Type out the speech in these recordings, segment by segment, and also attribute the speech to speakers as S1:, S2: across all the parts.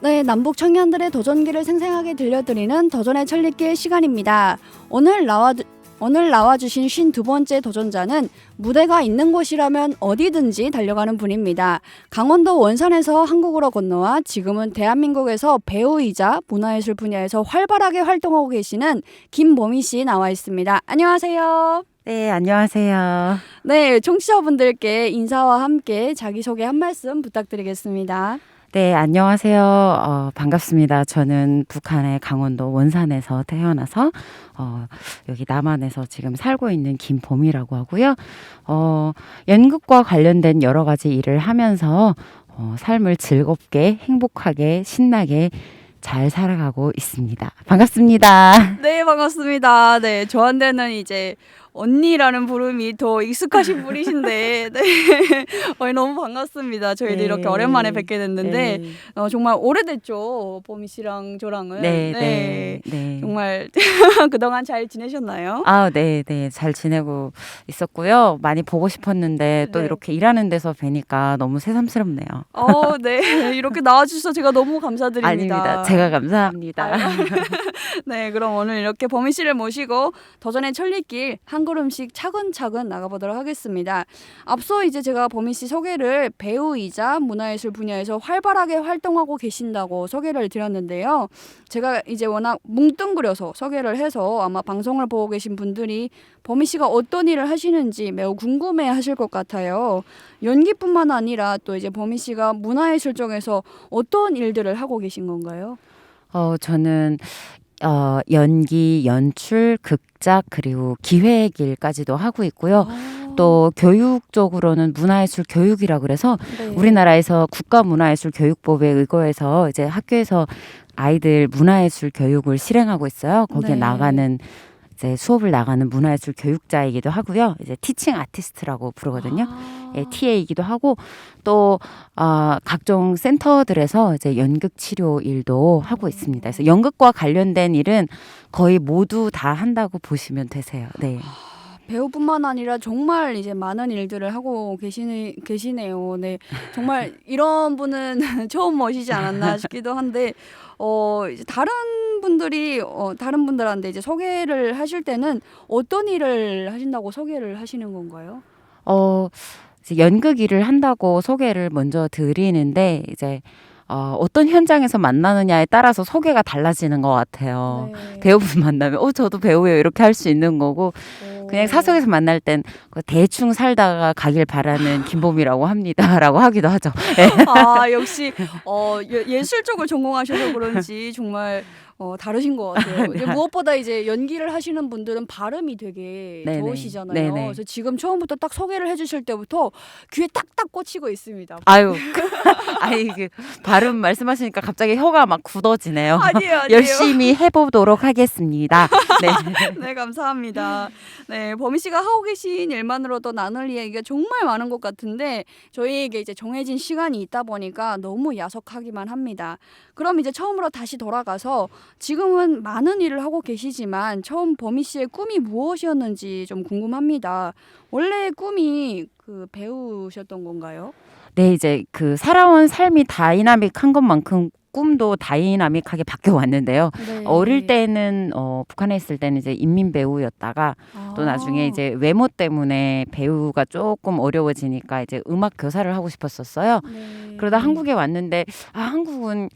S1: 네, 남북 청년들의 도전기를 생생하게 들려드리는 도전의 천리길 시간입니다. 오늘 나와주신 52번째 도전자는 무대가 있는 곳이라면 어디든지 달려가는 분입니다. 강원도 원산에서 한국으로 건너와 지금은 대한민국에서 배우이자 문화예술 분야에서 활발하게 활동하고 계시는 김보미 씨 나와 있습니다. 안녕하세요.
S2: 네, 안녕하세요.
S1: 네, 청취자분들께 인사와 함께 자기소개 한 말씀 부탁드리겠습니다.
S2: 네, 안녕하세요. 반갑습니다. 저는 북한의 강원도 원산에서 태어나서 여기 남한에서 지금 살고 있는 김봄이라고 하고요. 연극과 관련된 여러 가지 일을 하면서 삶을 즐겁게, 행복하게, 신나게 잘 살아가고 있습니다. 반갑습니다.
S1: 네, 반갑습니다. 네, 저한테는 이제 언니라는 부름이 더 익숙하신 분이신데, 네, 너무 반갑습니다. 저희도
S2: 네.
S1: 이렇게 오랜만에 뵙게 됐는데,
S2: 네.
S1: 정말 오래됐죠. 보미 씨랑 저랑은.
S2: 네.
S1: 정말 그동안 잘 지내셨나요?
S2: 네. 잘 지내고 있었고요. 많이 보고 싶었는데 또
S1: 네.
S2: 이렇게 일하는 데서 뵈니까 너무 새삼스럽네요.
S1: 네, 이렇게 나와주셔서 제가 너무 감사드립니다.
S2: 아닙니다. 제가 감사합니다.
S1: 네, 그럼 오늘 이렇게 보미 씨를 모시고 도전의 천리길 한 걸음씩 차근차근 나가보도록 하겠습니다. 앞서 이제 제가 보미 씨 소개를 배우이자 문화예술 분야에서 활발하게 활동하고 계신다고 소개를 드렸는데요. 제가 이제 워낙 뭉뚱그려서 소개를 해서 아마 방송을 보고 계신 분들이 보미 씨가 어떤 일을 하시는지 매우 궁금해 하실 것 같아요. 연기뿐만 아니라 또 이제 보미 씨가 문화예술 쪽에서 어떤 일들을 하고 계신 건가요?
S2: 저는 연기, 연출, 극작 그리고 기획 일까지도 하고 있고요. 또 교육 쪽으로는 문화예술 교육이라 그래서
S1: 네.
S2: 우리나라에서 국가문화예술교육법에 의거해서 이제 학교에서 아이들 문화예술 교육을 실행하고 있어요. 거기에
S1: 네.
S2: 나가는 이제 수업을 나가는 문화예술 교육자이기도 하고요. 이제 티칭 아티스트라고 부르거든요. TA이기도 하고 또 각종 센터들에서 이제 연극 치료 일도 하고 있습니다. 그래서 연극과 관련된 일은 거의 모두 다 한다고 보시면 되세요. 네.
S1: 배우뿐만 아니라 정말 이제 많은 일들을 하고 계시네요. 네, 정말 이런 분은 처음 모시지 않았나 싶기도 한데, 이제 다른 분들한테 이제 소개를 하실 때는 어떤 일을 하신다고 소개를 하시는 건가요?
S2: 이제 연극 일을 한다고 소개를 먼저 드리는데 이제 어떤 현장에서 만나느냐에 따라서 소개가 달라지는 것 같아요.
S1: 네.
S2: 배우분 만나면 저도 배우예요 이렇게 할 수 있는 거고 그냥 사석에서 만날 땐 대충 살다가 가길 바라는 김봄이라고 합니다라고 하기도 하죠.
S1: 역시 예술 쪽을 전공하셔서 그런지 정말 다르신 것 같아요. 이제 무엇보다 이제 연기를 하시는 분들은 발음이 되게
S2: 네네.
S1: 좋으시잖아요.
S2: 네네.
S1: 그래서 지금 처음부터 딱 소개를 해주실 때부터 귀에 딱딱 꽂히고 있습니다.
S2: 아유, 발음 말씀하시니까 갑자기 혀가 막 굳어지네요.
S1: 아니에요.
S2: 열심히 해보도록 하겠습니다. 네.
S1: 네, 감사합니다. 네, 범희 씨가 하고 계신 일만으로도 나눌 이야기가 정말 많은 것 같은데 저희에게 이제 정해진 시간이 있다 보니까 너무 야속하기만 합니다. 그럼 이제 처음으로 다시 돌아가서 지금은 많은 일을 하고 계시지만 처음 범희 씨의 꿈이 무엇이었는지 좀 궁금합니다. 원래 꿈이 그 배우셨던 건가요?
S2: 네, 이제 그 살아온 삶이 다이나믹한 것만큼 꿈도 다이나믹하게 바뀌어 왔는데요.
S1: 네.
S2: 어릴 때는 북한에 있을 때는 이제 인민 배우였다가 또 나중에 이제 외모 때문에 배우가 조금 어려워지니까 이제 음악 교사를 하고 싶었었어요.
S1: 네.
S2: 그러다 한국에 왔는데 한국은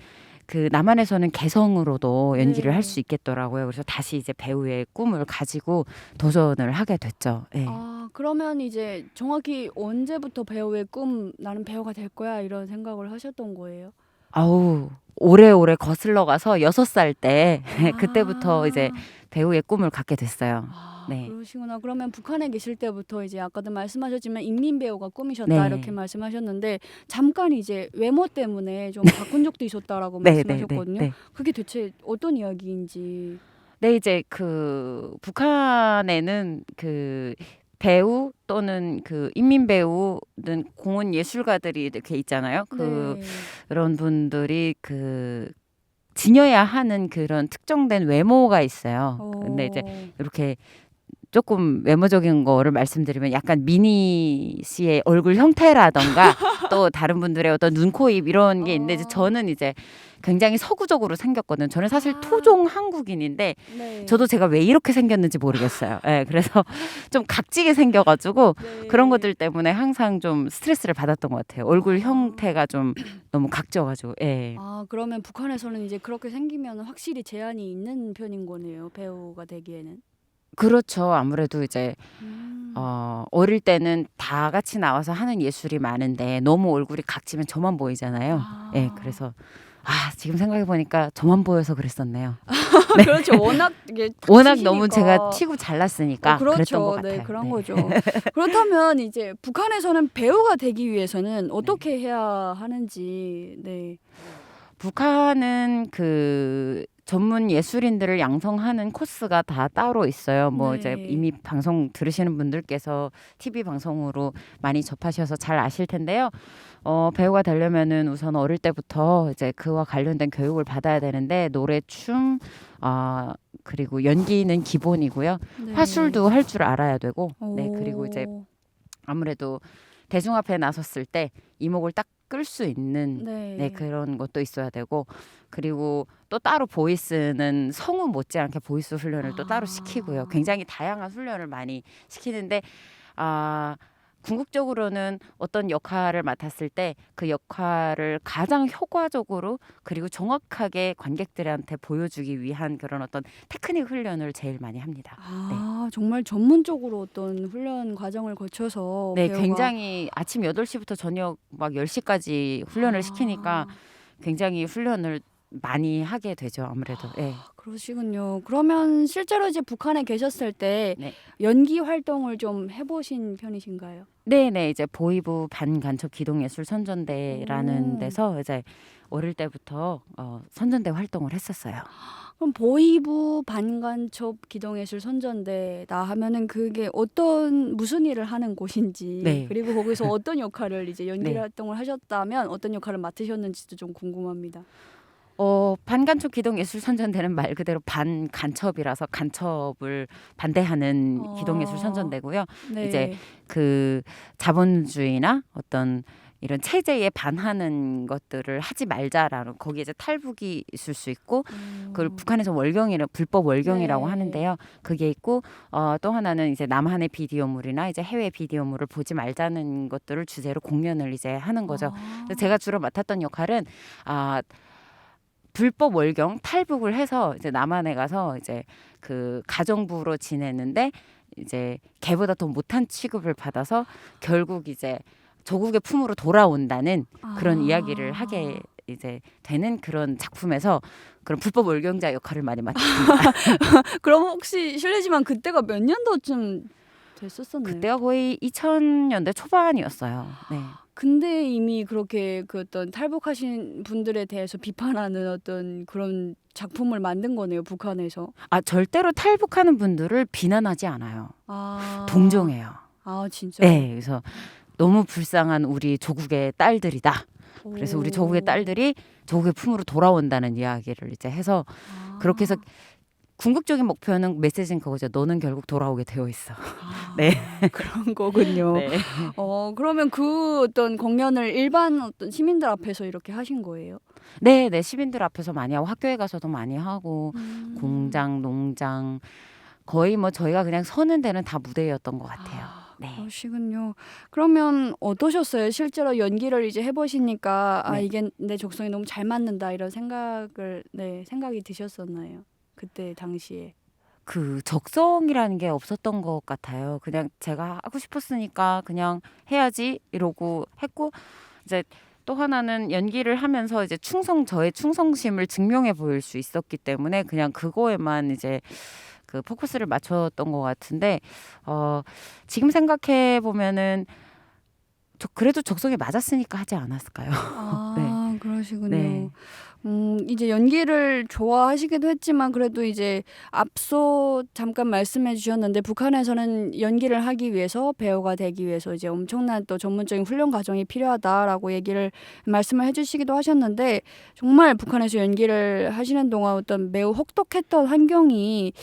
S2: 그 남한에서는 개성으로도 연기를
S1: 네.
S2: 할 수 있겠더라고요. 그래서 다시 이제 배우의 꿈을 가지고 도전을 하게 됐죠. 네.
S1: 그러면 이제 정확히 언제부터 배우의 꿈, 나는 배우가 될 거야 이런 생각을 하셨던 거예요?
S2: 오래오래 거슬러 가서 6살 때 그때부터 이제 배우의 꿈을 갖게 됐어요. 네.
S1: 그러시구나. 그러면 북한에 계실 때부터 이제 아까도 말씀하셨지만 인민 배우가 꿈이셨다
S2: 네.
S1: 이렇게 말씀하셨는데 잠깐 이제 외모 때문에 좀 바꾼 적도 있었다라고 말씀하셨거든요.
S2: 네.
S1: 그게 대체 어떤 이야기인지.
S2: 네, 이제 그 북한에는 그 배우 또는 그 인민 배우는 공은 예술가들이 이렇게 있잖아요.
S1: 네.
S2: 그런 분들이 지녀야 하는 그런 특정된 외모가 있어요. 근데 이제 이렇게 조금 외모적인 거를 말씀드리면 약간 미니 씨의 얼굴 형태라던가 또 다른 분들의 어떤 눈, 코, 입 이런 게 있는데 이제 저는 이제 굉장히 서구적으로 생겼거든요. 저는 사실 토종 한국인인데
S1: 네.
S2: 저도 제가 왜 이렇게 생겼는지 모르겠어요. 네, 그래서 좀 각지게 생겨가지고
S1: 네.
S2: 그런 것들 때문에 항상 좀 스트레스를 받았던 것 같아요. 얼굴 형태가 좀 너무 각져가지고. 예.
S1: 그러면 북한에서는 이제 그렇게 생기면 확실히 제한이 있는 편인 거네요. 배우가 되기에는.
S2: 그렇죠. 아무래도 이제
S1: 음.
S2: 어릴 때는 다 같이 나와서 하는 예술이 많은데 너무 얼굴이 각지면 저만 보이잖아요. 예, 그래서 지금 생각해 보니까 저만 보여서 그랬었네요.
S1: 그렇죠. 워낙 이게 탁
S2: 워낙
S1: 치시니까.
S2: 너무 제가 튀고 잘났으니까 그랬던 것
S1: 그렇죠.
S2: 같아요.
S1: 네, 그런
S2: 네.
S1: 거죠. 그렇다면 이제 북한에서는 배우가 되기 위해서는 어떻게 해야 하는지. 네.
S2: 북한은 그 전문 예술인들을 양성하는 코스가 다 따로 있어요. 뭐
S1: 네.
S2: 이제 이미 방송 들으시는 분들께서 TV 방송으로 많이 접하셔서 잘 아실 텐데요. 배우가 되려면은 우선 어릴 때부터 이제 그와 관련된 교육을 받아야 되는데 노래, 춤, 그리고 연기는 기본이고요.
S1: 네.
S2: 화술도 할 줄 알아야 되고, 네,
S1: 오.
S2: 그리고 이제 아무래도 대중 앞에 나섰을 때 이목을 딱 끌 수 있는
S1: 네.
S2: 그런 것도 있어야 되고, 그리고 또 따로 보이스는 성우 못지않게 보이스 훈련을 또 따로 시키고요. 굉장히 다양한 훈련을 많이 시키는데 궁극적으로는 어떤 역할을 맡았을 때 그 역할을 가장 효과적으로 그리고 정확하게 관객들한테 보여주기 위한 그런 어떤 테크닉 훈련을 제일 많이 합니다.
S1: 정말 전문적으로 어떤 훈련 과정을 거쳐서
S2: 네,
S1: 배우가
S2: 굉장히 아침 8시부터 저녁 막 10시까지 훈련을 시키니까 굉장히 훈련을 많이 하게 되죠. 아무래도. 네.
S1: 그러시군요. 그러면 실제로 이제 북한에 계셨을 때
S2: 네.
S1: 연기 활동을 좀 해보신 편이신가요?
S2: 네네, 이제 보이부 반간첩 기동예술 선전대라는
S1: 오.
S2: 데서 이제 어릴 때부터 선전대 활동을 했었어요.
S1: 그럼 보이부 반간첩 기동예술 선전대다 하면은 그게 무슨 일을 하는 곳인지,
S2: 네.
S1: 그리고 거기서 어떤 역할을 이제 연기
S2: 네.
S1: 활동을 하셨다면 어떤 역할을 맡으셨는지도 좀 궁금합니다.
S2: 반간첩 기동예술 선전대는 말 그대로 반간첩이라서 간첩을 반대하는 기동예술 선전대고요.
S1: 네.
S2: 이제 그 자본주의나 어떤 이런 체제에 반하는 것들을 하지 말자라는, 거기에 이제 탈북이 있을 수 있고 그걸 북한에서 불법 월경이라고
S1: 네.
S2: 하는데요. 그게 있고 또 하나는 이제 남한의 비디오물이나 이제 해외 비디오물을 보지 말자는 것들을 주제로 공연을 이제 하는 거죠. 그래서 제가 주로 맡았던 역할은 불법 월경 탈북을 해서 이제 남한에 가서 이제 그 가정부로 지내는데 이제 걔보다 더 못한 취급을 받아서 결국 이제 조국의 품으로 돌아온다는 그런 이야기를 하게 이제 되는 그런 작품에서 그런 불법 월경자 역할을 많이 맡았습니다.
S1: 그럼 혹시 실례지만 그때가 몇 년도쯤 됐었었나요?
S2: 그때가 거의 2000년대 초반이었어요. 네.
S1: 근데 이미 그렇게 그 어떤 탈북하신 분들에 대해서 비판하는 어떤 그런 작품을 만든 거네요, 북한에서.
S2: 절대로 탈북하는 분들을 비난하지 않아요.
S1: 아.
S2: 동정해요.
S1: 아, 진짜.
S2: 네, 그래서 너무 불쌍한 우리 조국의 딸들이다. 그래서 우리 조국의 딸들이 조국의 품으로 돌아온다는 이야기를 이제 해서 그렇게 해서 궁극적인 목표는 메시지는 그거죠. 너는 결국 돌아오게 되어 있어. 네.
S1: 그런 거군요.
S2: 네.
S1: 그러면 그 어떤 공연을 일반 어떤 시민들 앞에서 이렇게 하신 거예요?
S2: 네, 시민들 앞에서 많이 하고 학교에 가서도 많이 하고 공장, 농장 거의 뭐 저희가 그냥 서는 데는 다 무대였던 것 같아요. 네.
S1: 그러시군요. 그러면 어떠셨어요? 실제로 연기를 이제 해보시니까
S2: 네.
S1: 이게 내 적성에 너무 잘 맞는다 이런 생각이 드셨었나요? 그때 당시에.
S2: 그 적성이라는 게 없었던 것 같아요. 그냥 제가 하고 싶었으니까 그냥 해야지 이러고 했고, 이제 또 하나는 연기를 하면서 이제 저의 충성심을 증명해 보일 수 있었기 때문에 그냥 그거에만 이제 그 포커스를 맞췄던 것 같은데 지금 생각해 보면은 그래도 적성에 맞았으니까 하지 않았을까요? 네.
S1: 그러시군요.
S2: 네.
S1: 이제 연기를 좋아하시기도 했지만 그래도 이제 앞서 잠깐 말씀해 주셨는데 북한에서는 연기를 하기 위해서 배우가 되기 위해서 이제 엄청난 또 전문적인 훈련 과정이 필요하다라고 말씀을 해주시기도 하셨는데 정말 북한에서 연기를 하시는 동안 어떤 매우 혹독했던 환경이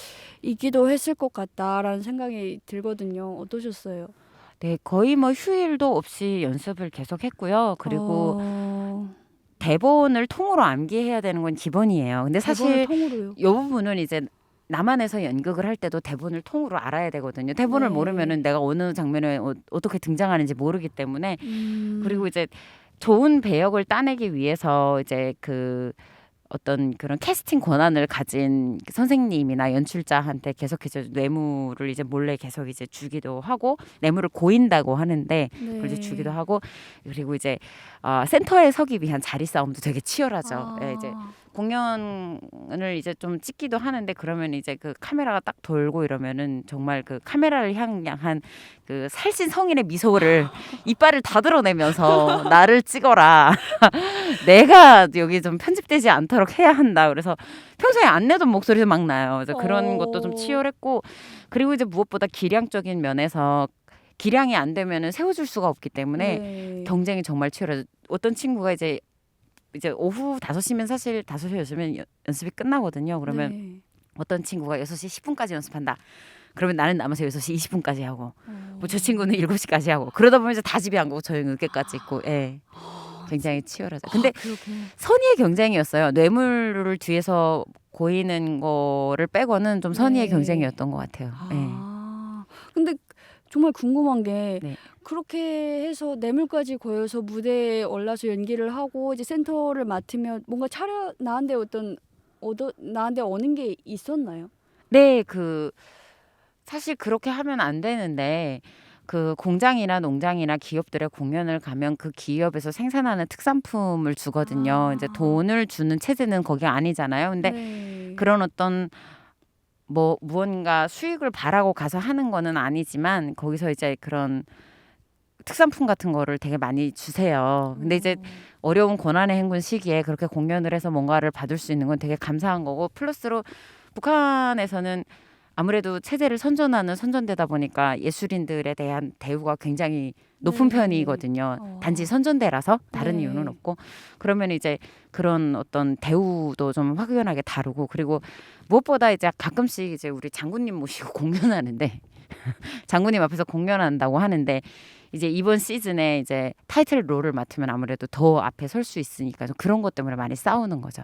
S1: 있기도 했을 것 같다라는 생각이 들거든요. 어떠셨어요?
S2: 네, 거의 뭐 휴일도 없이 연습을 계속했고요. 그리고 대본을 통으로 암기해야 되는 건 기본이에요. 근데 사실
S1: 통으로요.
S2: 이 부분은 이제 남한에서 연극을 할 때도 대본을 통으로 알아야 되거든요. 대본을
S1: 네.
S2: 모르면은 내가 어느 장면에 어떻게 등장하는지 모르기 때문에 그리고 이제 좋은 배역을 따내기 위해서 이제 그 어떤 그런 캐스팅 권한을 가진 선생님이나 연출자한테 계속해서 뇌물을 이제 몰래 계속 이제 주기도 하고 뇌물을 고인다고 하는데 그걸 이제 주기도 하고 그리고 이제 센터에 서기 위한 자리 싸움도 되게 치열하죠. 예, 이제 공연을 이제 좀 찍기도 하는데 그러면 이제 그 카메라가 딱 돌고 이러면은 정말 그 카메라를 향한 그 살찐 성인의 미소를 이빨을 다 드러내면서 나를 찍어라. 내가 여기 좀 편집되지 않도록 해야 한다. 그래서 평소에 안 내던 목소리도 막 나요. 그래서 그런 것도 좀 치열했고 그리고 이제 무엇보다 기량적인 면에서 기량이 안 되면은 세워줄 수가 없기 때문에 경쟁이 정말 치열해요. 어떤 친구가 이제 오후 5시면 사실 5시 요즘엔 연습이 끝나거든요. 그러면 어떤 친구가 6시 10분까지 연습한다. 그러면 나는 남아서 6시 20분까지 하고 뭐 저 친구는 7시까지 하고 그러다 보면 이제 다 집에 안 가고 저희 늦게까지 있고 예. 굉장히 치열하죠. 근데 선의의 경쟁이었어요. 뇌물을 뒤에서 고이는 거를 빼고는 좀 선의의 경쟁이었던 것 같아요.
S1: 근데 정말 궁금한 게
S2: 네.
S1: 그렇게 해서 뇌물까지 고여서 무대에 올라서 연기를 하고 이제 센터를 맡으면 뭔가 나한테 나한테 오는 게 있었나요?
S2: 네, 사실 그렇게 하면 안 되는데 그 공장이나 농장이나 기업들의 공연을 가면 그 기업에서 생산하는 특산품을 주거든요. 이제 돈을 주는 체제는 거기 아니잖아요. 근데 그런 어떤 뭐 무언가 수익을 바라고 가서 하는 거는 아니지만 거기서 이제 그런 특산품 같은 거를 되게 많이 주세요. 근데 이제 어려운 고난의 행군 시기에 그렇게 공연을 해서 뭔가를 받을 수 있는 건 되게 감사한 거고 플러스로 북한에서는 아무래도 체제를 선전되다 보니까 예술인들에 대한 대우가 굉장히 높은 편이거든요. 단지 선전대라서 다른 이유는 없고 그러면 이제 그런 어떤 대우도 좀 확연하게 다르고 그리고 무엇보다 이제 가끔씩 이제 우리 장군님 모시고 공연하는데 장군님 앞에서 공연한다고 하는데 이제 이번 시즌에 이제 타이틀 롤을 맡으면 아무래도 더 앞에 설 수 있으니까 좀 그런 것 때문에 많이 싸우는 거죠.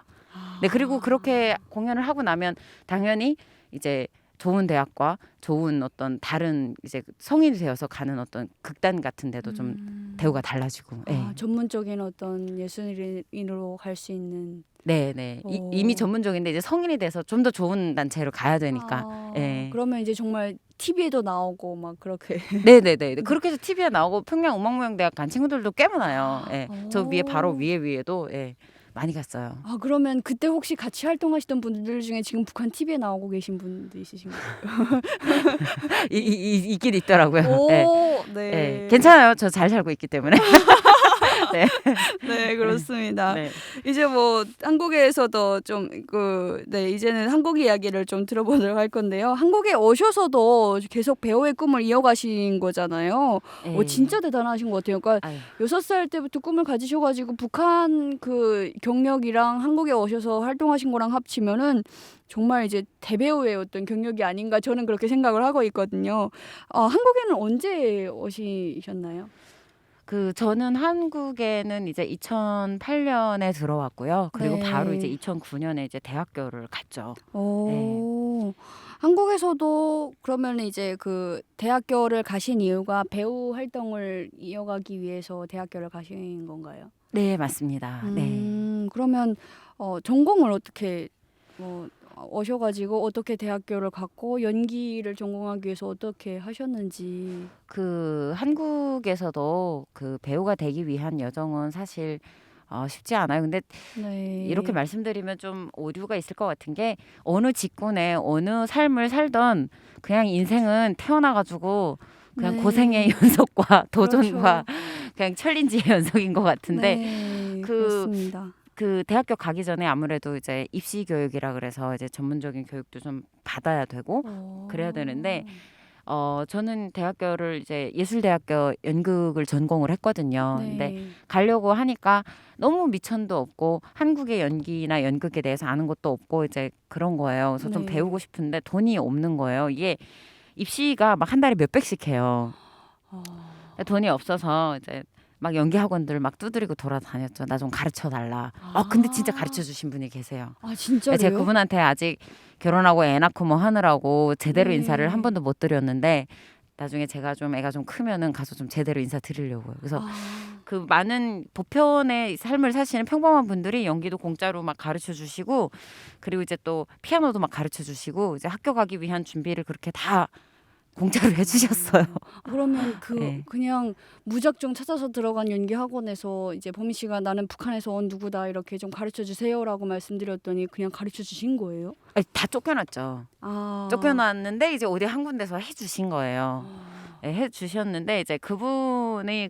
S2: 네, 그리고 그렇게 공연을 하고 나면 당연히 이제 좋은 대학과 좋은 어떤 다른 이제 성인이 되어서 가는 어떤 극단 같은 데도 좀 대우가 달라지고.
S1: 전문적인 어떤 예술인으로 갈 수 있는.
S2: 네. 이미 전문적인데 이제 성인이 돼서 좀 더 좋은 단체로 가야 되니까.
S1: 그러면 이제 정말 TV에도 나오고 막 그렇게.
S2: 네네네. 그렇게 해서 TV에 나오고 평양음악무용대학 간 친구들도 꽤 많아요. 저 위에 바로 위에도 많이 갔어요.
S1: 그러면 그때 혹시 같이 활동하시던 분들 중에 지금 북한 TV에 나오고 계신 분도 있으신가요?
S2: 있긴 있더라고요.
S1: 네.
S2: 괜찮아요. 저 잘 살고 있기 때문에.
S1: 네, 그렇습니다.
S2: 네.
S1: 이제 뭐 한국에서도 좀 이제는 한국 이야기를 좀 들어보도록 할 건데요. 한국에 오셔서도 계속 배우의 꿈을 이어가신 거잖아요. 진짜 대단하신 것 같아요. 그러니까 6살 때부터 꿈을 가지셔가지고 북한 그 경력이랑 한국에 오셔서 활동하신 거랑 합치면은 정말 이제 대배우의 어떤 경력이 아닌가 저는 그렇게 생각을 하고 있거든요. 한국에는 언제 오시셨나요?
S2: 저는 한국에는 이제 2008년에 들어왔고요. 그리고 바로 이제 2009년에 이제 대학교를 갔죠.
S1: 한국에서도 그러면 이제 그 대학교를 가신 이유가 배우 활동을 이어가기 위해서 대학교를 가신 건가요?
S2: 네, 맞습니다.
S1: 그러면 전공을 어떻게 오셔가지고 어떻게 대학교를 갔고 연기를 전공하기 위해서 어떻게 하셨는지.
S2: 한국에서도 배우가 되기 위한 여정은 사실 쉽지 않아요. 근데 이렇게 말씀드리면 좀 오류가 있을 것 같은 게 어느 직군에 어느 삶을 살던 그냥 인생은 태어나가지고 그냥 고생의 연속과 도전과 그냥 챌린지의 연속인 것 같은데
S1: 그렇습니다.
S2: 그 대학교 가기 전에 아무래도 이제 입시 교육이라 그래서 이제 전문적인 교육도 좀 받아야 되고 그래야 되는데 저는 대학교를 이제 예술대학교 연극을 전공을 했거든요.
S1: 네.
S2: 근데 가려고 하니까 너무 미천도 없고 한국의 연기나 연극에 대해서 아는 것도 없고 이제 그런 거예요. 그래서 좀
S1: 네.
S2: 배우고 싶은데 돈이 없는 거예요. 이게 입시가 막 한 달에 몇 백씩 해요. 돈이 없어서 이제 막 연기 학원들 막 두드리고 돌아다녔죠. 나 좀 가르쳐 달라. 근데 진짜 가르쳐 주신 분이 계세요.
S1: 아 진짜요?
S2: 제가 그분한테 아직 결혼하고 애 낳고 뭐 하느라고 제대로
S1: 네.
S2: 인사를 한 번도 못 드렸는데 나중에 제가 좀 애가 좀 크면은 가서 좀 제대로 인사 드리려고요. 그래서 그 많은 보편의 삶을 사시는 평범한 분들이 연기도 공짜로 막 가르쳐 주시고 그리고 이제 또 피아노도 막 가르쳐 주시고 이제 학교 가기 위한 준비를 그렇게 다 공짜로 해주셨어요.
S1: 그러면
S2: 네.
S1: 그냥 무작정 찾아서 들어간 연기 학원에서 이제 보미 씨가 나는 북한에서 온 누구다 이렇게 좀 가르쳐 주세요라고 말씀드렸더니 그냥 가르쳐 주신 거예요?
S2: 아니, 다 쫓겨났죠. 쫓겨났는데 이제 어디 한 군데서 해주신 거예요. 네, 해주셨는데 이제 그분의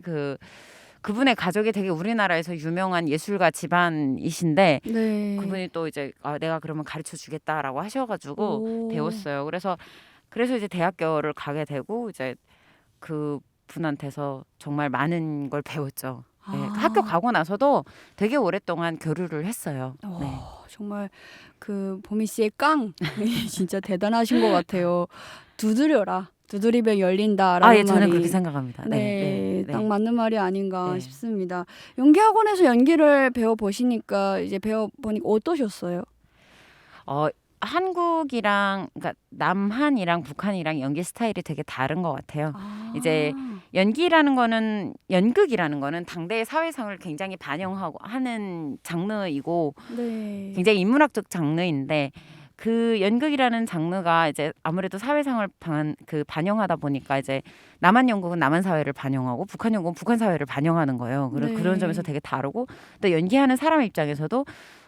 S2: 가족이 되게 우리나라에서 유명한 예술가 집안이신데
S1: 네.
S2: 그분이 또 이제 내가 그러면 가르쳐 주겠다라고 하셔가지고 배웠어요. 그래서 이제 대학교를 가게 되고 이제 그 분한테서 정말 많은 걸 배웠죠. 네, 학교 가고 나서도 되게 오랫동안 교류를 했어요. 네.
S1: 정말 그 보미 씨의 깡 진짜 대단하신 것 같아요. 두드려라. 두드리면 열린다라는
S2: 예, 저는
S1: 말이
S2: 그렇게 생각합니다.
S1: 네, 딱 맞는 말이 아닌가
S2: 네.
S1: 싶습니다. 연기 학원에서 연기를 배워 보시니까 이제 배워 보니까 어떠셨어요?
S2: 한국이랑 그러니까 남한이랑 북한이랑 연기 스타일이 되게 다른 것 같아요. 이제 연극이라는 거는 당대의 사회상을 굉장히 반영하고 하는 장르이고
S1: 네.
S2: 굉장히 인문학적 장르인데 그 연극이라는 장르가 이제 아무래도 사회상을 반영하다 보니까 이제 남한 연극은 남한 사회를 반영하고 북한 연극은 북한 사회를 반영하는 거예요.
S1: 네.
S2: 그런 점에서 되게 다르고 또 연기하는 사람 입장에서도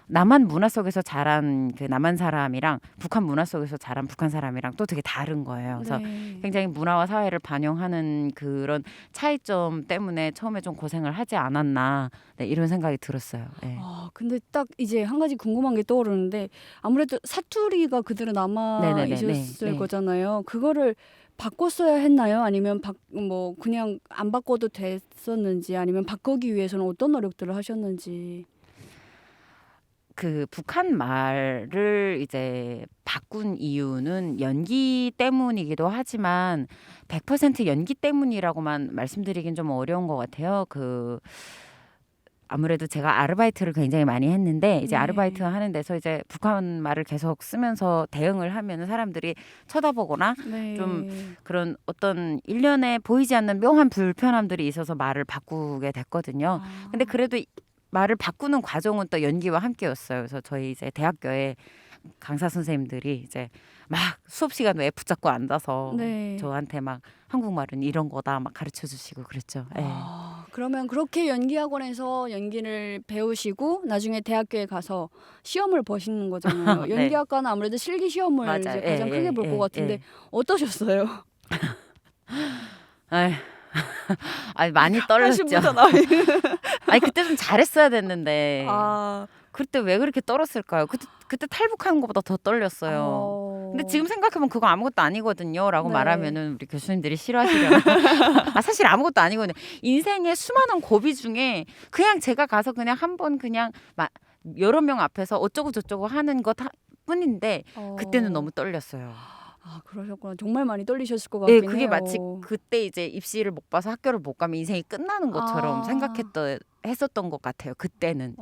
S2: 남한 문화 속에서 자란 그 남한 사람이랑 북한 문화 속에서 자란 북한 사람이랑 또 되게 다른 거예요. 그래서
S1: 네.
S2: 굉장히 문화와 사회를 반영하는 그런 차이점 때문에 처음에 좀 고생을 하지 않았나 이런 생각이 들었어요. 네.
S1: 근데 딱 이제 한 가지 궁금한 게 떠오르는데 아무래도 사투리가 그대로 남아
S2: 네네네,
S1: 있었을
S2: 네.
S1: 거잖아요. 그거를 바꿨어야 했나요? 아니면 뭐 그냥 안 바꿔도 됐었는지 아니면 바꾸기 위해서는 어떤 노력들을 하셨는지.
S2: 그 북한 말을 이제 바꾼 이유는 연기 때문이기도 하지만 100% 연기 때문이라고만 말씀드리긴 좀 어려운 것 같아요. 아무래도 제가 아르바이트를 굉장히 많이 했는데 이제
S1: 네.
S2: 아르바이트 하는 데서 이제 북한 말을 계속 쓰면서 대응을 하면 사람들이 쳐다보거나
S1: 네.
S2: 좀 그런 어떤 일련에 보이지 않는 묘한 불편함들이 있어서 말을 바꾸게 됐거든요. 근데 그래도 말을 바꾸는 과정은 또 연기와 함께였어요. 그래서 저희 이제 대학교에 강사 선생님들이 이제 막 수업 시간 왜 붙잡고 앉아서
S1: 네.
S2: 저한테 막 한국말은 이런 거다 막 가르쳐 주시고 그랬죠. 네.
S1: 그러면 그렇게 연기 학원에서 연기를 배우시고 나중에 대학교에 가서 시험을 보시는 거잖아요.
S2: 네.
S1: 연기학과는 아무래도 실기 시험을
S2: 맞아요.
S1: 이제 가장
S2: 예,
S1: 크게 볼 것
S2: 예,
S1: 같은데
S2: 예.
S1: 어떠셨어요?
S2: 아니 많이 떨렸죠. 아니 그때 좀 잘했어야 됐는데 그때 왜 그렇게 떨었을까요? 그때 탈북하는 것보다 더 떨렸어요. 근데 지금 생각해보면 그거 아무것도 아니거든요라고
S1: 네.
S2: 말하면은 우리 교수님들이 싫어하시려나. 사실 아무것도 아니거든요. 인생의 수많은 고비 중에 그냥 제가 가서 그냥 한번 그냥 여러 명 앞에서 어쩌고 저쩌고 하는 것 뿐인데 그때는 너무 떨렸어요.
S1: 그러셨구나. 정말 많이 떨리셨을 것 같긴 해요.
S2: 그게 마치 그때 이제 입시를 못 봐서 학교를 못 가면 인생이 끝나는 것처럼 했었던 것 같아요. 그때는.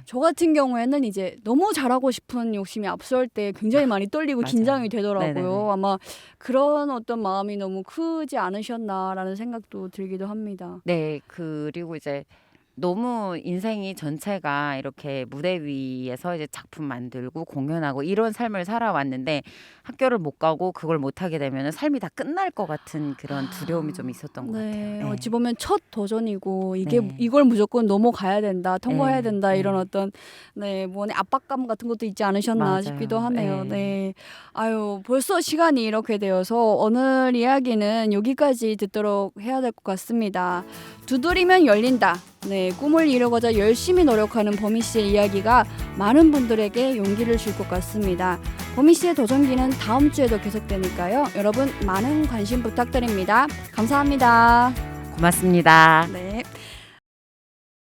S1: 저 같은 경우에는 이제 너무 잘하고 싶은 욕심이 앞설 때 굉장히 많이 떨리고
S2: 맞아요.
S1: 긴장이 되더라고요.
S2: 네네네.
S1: 아마 그런 어떤 마음이 너무 크지 않으셨나라는 생각도 들기도 합니다.
S2: 네, 그리고 이제 너무 인생이 전체가 이렇게 무대 위에서 이제 작품 만들고 공연하고 이런 삶을 살아왔는데 학교를 못 가고 그걸 못 하게 되면 삶이 다 끝날 것 같은 그런 두려움이 좀 있었던 것 같아요. 네.
S1: 어찌 보면 첫 도전이고
S2: 네.
S1: 이걸 무조건 넘어가야 된다, 통과해야
S2: 네.
S1: 된다
S2: 네.
S1: 이런 어떤 뭐네 압박감 같은 것도 있지 않으셨나
S2: 맞아요.
S1: 싶기도 하네요.
S2: 네.
S1: 네. 아유 벌써 시간이 이렇게 되어서 오늘 이야기는 여기까지 듣도록 해야 될 것 같습니다. 두드리면 열린다. 네. 네, 꿈을 이루고자 열심히 노력하는 보미 씨의 이야기가 많은 분들에게 용기를 줄 것 같습니다. 보미 씨의 도전기는 다음 주에도 계속되니까요. 여러분 많은 관심 부탁드립니다. 감사합니다.
S2: 고맙습니다.
S1: 네.